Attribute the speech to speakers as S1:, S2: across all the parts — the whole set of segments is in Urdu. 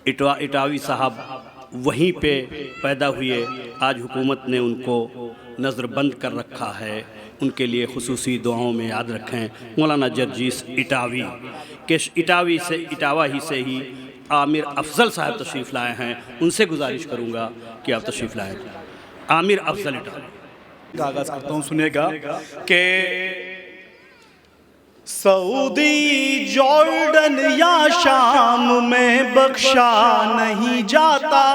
S1: اٹاوی صاحب وہیں پہ پیدا ہوئے، آج حکومت نے ان کو نظر بند کر رکھا ہے، ان کے لیے خصوصی دعاؤں میں یاد رکھیں۔ مولانا جرجیس اٹاوی کہ اٹاوا ہی سے ہی عامر افضل صاحب تشریف لائے ہیں، ان سے گزارش کروں گا کہ آپ تشریف لائیں۔ عامر افضل اٹاوی
S2: کا آغاز کرتا ہوں، سنیے گا کہ سعودی جارڈن یا شام میں بخشا نہیں جاتا،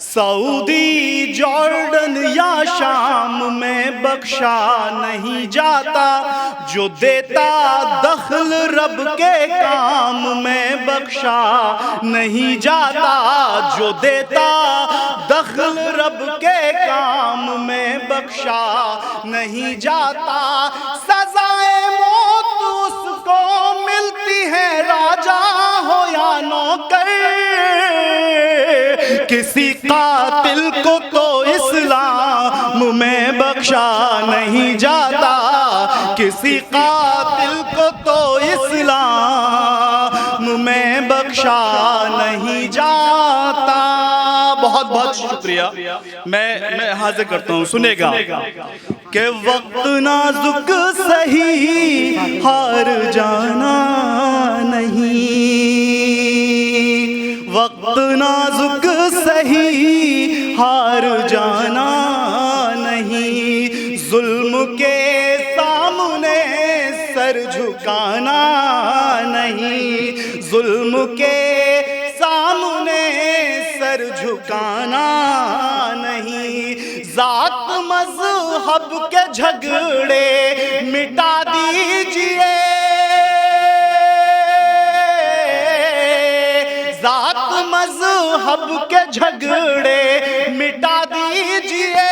S2: سعودی جارڈن یا شام میں بخشا نہیں جاتا، جو دیتا دخل رب کے کام میں بخشا نہیں جاتا، جو دیتا دخل رب کے کام میں بخشا نہیں جاتا، سزائے موت اس کو ملتی ہے راجا ہو یا نوکر، کسی قاتل کو تو اسلام میں بخشا نہیں جاتا، کسی قاتل کو تو اسلام میں بخشا نہیں جاتا۔ بہت بہت شکریہ، میں حاضر کرتا ہوں، سنے گا کہ وقت نازک سہی ہار جانا نہیں، وقت نازک سہی ہار جانا نہیں، ظلم کے سامنے سر جھکانا نہیں، ظلم کے سامنے سر جھکانا نہیں، ذات مذہب کے جھگڑے مٹا دیجئے، ذات مذہب کے جھگڑے مٹا دیجئے،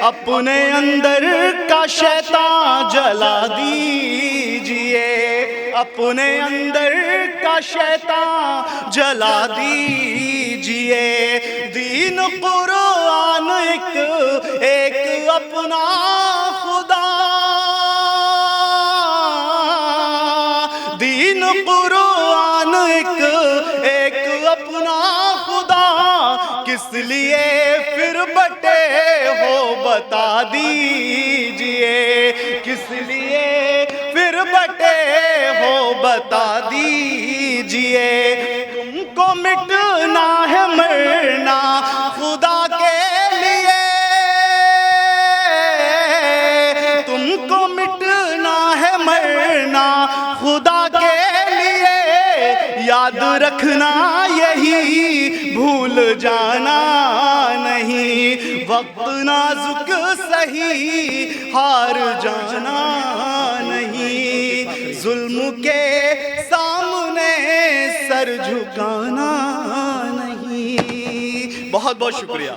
S2: اپنے اندر کا شیطان جلا دیجئے، اپنے اندر کا شیطان جلا دیجئے، دین قرآن ایک اپنا خدا، دین قرآن ایک اپنا خدا، کس لیے پھر بٹے ہو بتا دیجئے، کس لیے پھر بٹے ہو بتا دیجئے، تم کو مٹنا ہے مرنا خدا کے لیے، تم کو مٹنا ہے مرنا خدا کے لیے، یاد رکھنا یہی بھول جانا نہیں، وقت نازک سہی ہار جانا نہیں، ظلم کے سامنے سر جھکانا نہیں۔ بہت بہت شکریہ۔